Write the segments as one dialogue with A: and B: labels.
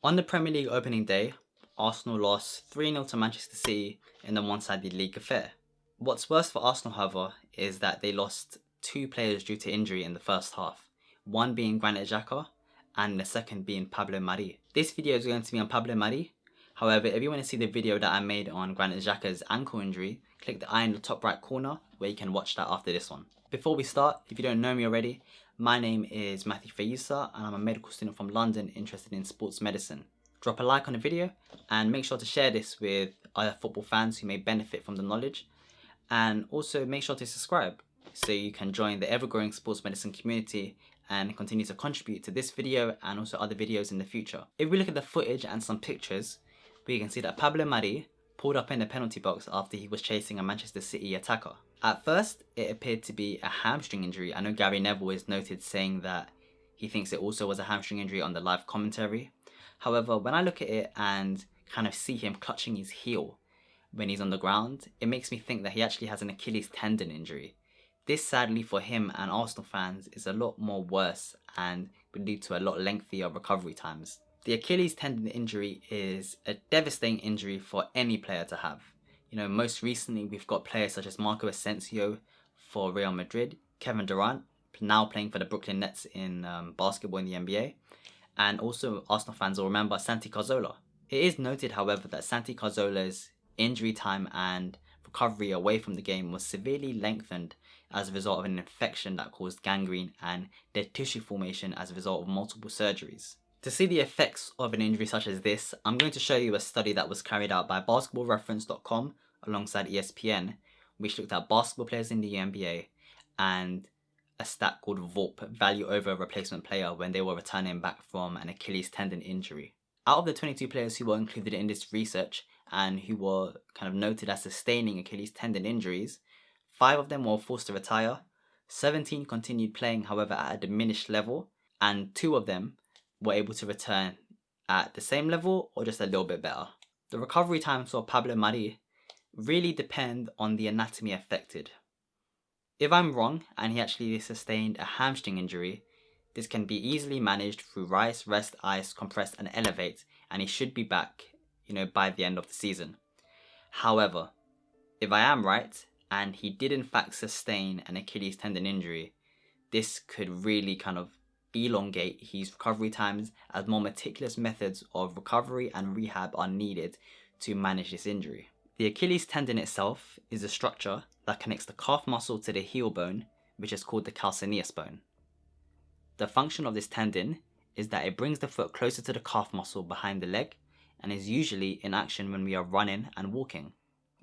A: On the Premier League opening day, Arsenal lost 3-0 to Manchester City in a one-sided league affair. What's worse for Arsenal, however, is that they lost 2 players due to injury in the first half, one being Granit Xhaka and the second being Pablo Mari. This video is going to be on Pablo Mari. However, if you want to see the video that I made on Granit Xhaka's ankle injury, click the eye in the top right corner where you can watch that after this one. Before we start, if you don't know me already, my name is Matthew Fayusa and I'm a medical student from London interested in sports medicine. Drop a like on the video and make sure to share this with other football fans who may benefit from the knowledge, and also make sure to subscribe so you can join the ever-growing sports medicine community and continue to contribute to this video and also other videos in the future. If we look at the footage and some pictures, we can see that Pablo Mari pulled up in the penalty box after he was chasing a Manchester City attacker. At first, it appeared to be a hamstring injury. I know Gary Neville is noted saying that he thinks it also was a hamstring injury on the live commentary. However, when I look at it and kind of see him clutching his heel when he's on the ground, it makes me think that he actually has an Achilles tendon injury. This, sadly for him and Arsenal fans, is a lot more worse and would lead to a lot lengthier recovery times. The Achilles tendon injury is a devastating injury for any player to have. You know, most recently we've got players such as Marco Asensio for Real Madrid, Kevin Durant, now playing for the Brooklyn Nets in basketball in the NBA, and also Arsenal fans will remember Santi Cazorla. It is noted, however, that Santi Cazorla's injury time and recovery away from the game was severely lengthened as a result of an infection that caused gangrene and dead tissue formation as a result of multiple surgeries. To see the effects of an injury such as this, I'm going to show you a study that was carried out by basketballreference.com alongside ESPN, which looked at basketball players in the NBA and a stat called VORP, value over replacement player, when they were returning back from an Achilles tendon injury. Out of the 22 players who were included in this research and who were kind of noted as sustaining Achilles tendon injuries, 5 of them were forced to retire, 17 continued playing, however, at a diminished level, and 2 of them were able to return at the same level or just a little bit better. The recovery times for Pablo Mari really depend on the anatomy affected. If I'm wrong and he actually sustained a hamstring injury, this can be easily managed through rise, rest, ice, compress and elevate, and he should be back, by the end of the season. However, if I am right and he did in fact sustain an Achilles tendon injury, this could really kind of elongate his recovery times, as more meticulous methods of recovery and rehab are needed to manage this injury. The Achilles tendon itself is a structure that connects the calf muscle to the heel bone, which is called the calcaneus bone. The function of this tendon is that it brings the foot closer to the calf muscle behind the leg and is usually in action when we are running and walking.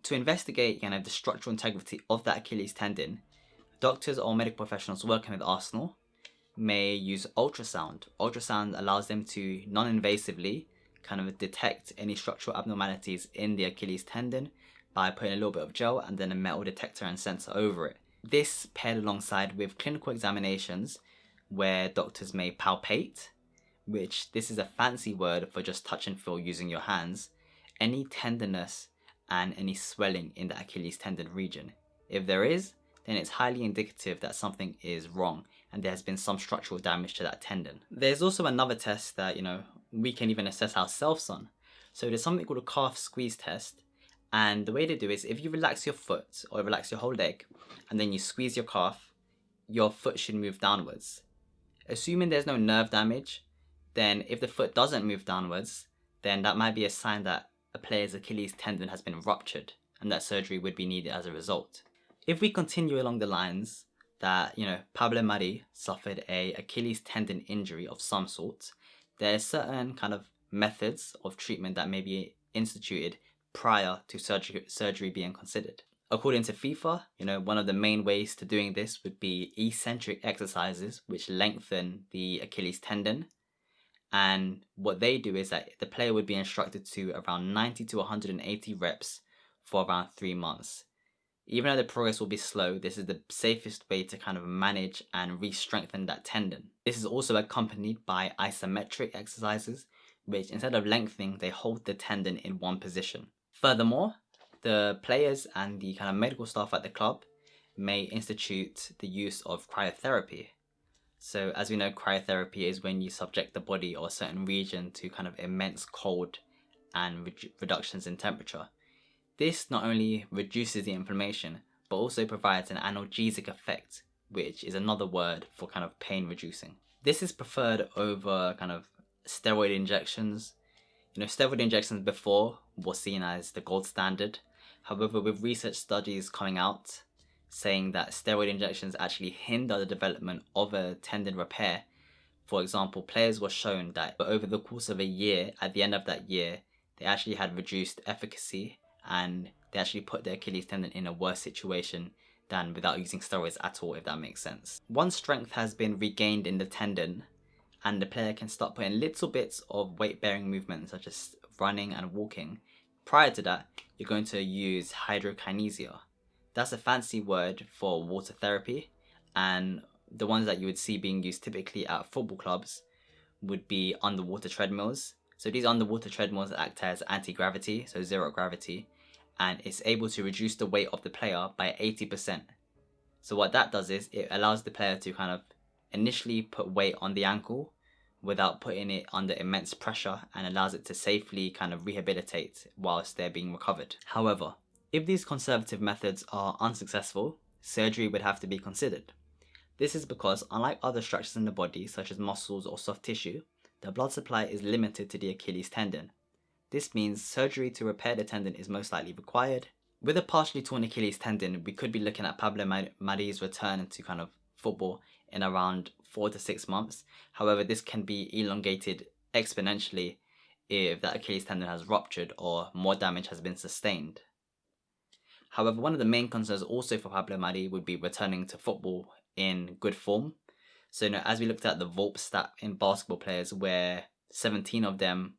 A: To investigate the structural integrity of that Achilles tendon, doctors or medical professionals working with Arsenal may use ultrasound. Ultrasound allows them to non-invasively detect any structural abnormalities in the Achilles tendon by putting a little bit of gel and then a metal detector and sensor over it. This paired alongside with clinical examinations where doctors may palpate, which this is a fancy word for just touch and feel using your hands, any tenderness and any swelling in the Achilles tendon region. If there is, then it's highly indicative that something is wrong and there has been some structural damage to that tendon. There's also another test that, we can even assess ourselves on. So there's something called a calf squeeze test. And the way they do is if you relax your foot or relax your whole leg and then you squeeze your calf, your foot should move downwards. Assuming there's no nerve damage, then if the foot doesn't move downwards, then that might be a sign that a player's Achilles tendon has been ruptured and that surgery would be needed as a result. If we continue along the lines that, Pablo Mari suffered a Achilles tendon injury of some sort, there are certain methods of treatment that may be instituted prior to surgery being considered. According to FIFA, one of the main ways to doing this would be eccentric exercises which lengthen the Achilles tendon. And what they do is that the player would be instructed to around 90 to 180 reps for around 3 months. Even though the progress will be slow, this is the safest way to manage and re-strengthen that tendon. This is also accompanied by isometric exercises, which instead of lengthening, they hold the tendon in one position. Furthermore, the players and the medical staff at the club may institute the use of cryotherapy. So as we know, cryotherapy is when you subject the body or a certain region to kind of immense cold and reductions in temperature. This not only reduces the inflammation, but also provides an analgesic effect, which is another word for kind of pain reducing. This is preferred over kind of steroid injections. Steroid injections before were seen as the gold standard. However, with research studies coming out saying that steroid injections actually hinder the development of a tendon repair. For example, players were shown that over the course of a year, at the end of that year, they actually had reduced efficacy and they actually put their Achilles tendon in a worse situation than without using steroids at all, if that makes sense. Once strength has been regained in the tendon and the player can start putting little bits of weight-bearing movements such as running and walking, prior to that, you're going to use hydrokinesia. That's a fancy word for water therapy, and the ones that you would see being used typically at football clubs would be underwater treadmills. So these underwater treadmills act as anti-gravity, so zero gravity, and it's able to reduce the weight of the player by 80%. So what that does is it allows the player to kind of initially put weight on the ankle without putting it under immense pressure, and allows it to safely kind of rehabilitate whilst they're being recovered. However, if these conservative methods are unsuccessful, surgery would have to be considered. This is because, unlike other structures in the body, such as muscles or soft tissue, the blood supply is limited to the Achilles tendon. This means surgery to repair the tendon is most likely required. With a partially torn Achilles tendon, we could be looking at Pablo Mari's return to kind of football in around 4 to 6 months. However, this can be elongated exponentially if that Achilles tendon has ruptured or more damage has been sustained. However, one of the main concerns also for Pablo Mari would be returning to football in good form. So, as we looked at the VORP stat in basketball players, where 17 of them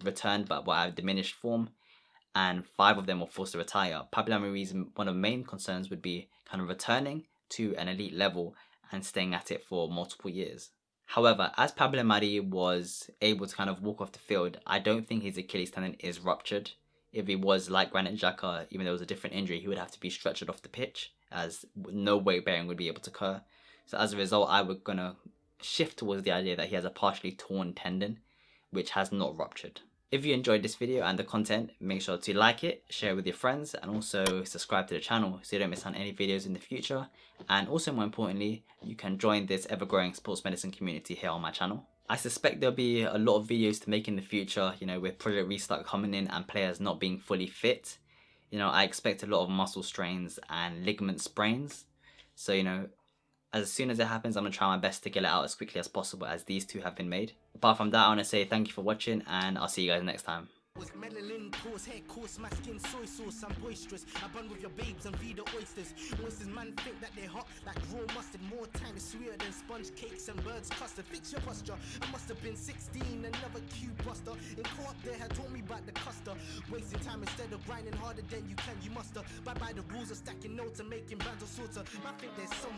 A: returned but were at diminished form, and 5 of them were forced to retire, Pablo Mari's one of the main concerns would be kind of returning to an elite level and staying at it for multiple years. However, as Pablo Mari was able to kind of walk off the field, I don't think his Achilles tendon is ruptured. If he was like Granit Xhaka, even though it was a different injury, he would have to be stretchered off the pitch, as no weight bearing would be able to occur. So as a result, I was going to shift towards the idea that he has a partially torn tendon, which has not ruptured. If you enjoyed this video and the content, make sure to like it, share it with your friends, and also subscribe to the channel so you don't miss out on any videos in the future. And also, more importantly, you can join this ever-growing sports medicine community here on my channel. I suspect there'll be a lot of videos to make in the future, with Project Restart coming in and players not being fully fit. I expect a lot of muscle strains and ligament sprains. So, as soon as it happens, I'm going to try my best to get it out as quickly as possible, as these two have been made. Apart from that, I want to say thank you for watching, and I'll see you guys next time.
B: With melanin, coarse hair, coarse my skin, soy sauce, I'm boisterous. I bun with your babes and feed the oysters. Oysters, man, think that they're hot like raw mustard. More time is sweeter than sponge cakes and birds custard. Fix your posture. I must have been 16, another cute buster. In co-op, they had told me about the custard. Wasting time instead of grinding harder than you can, you muster. Bye bye the rules of stacking notes and making bands of sorts of. I think there's some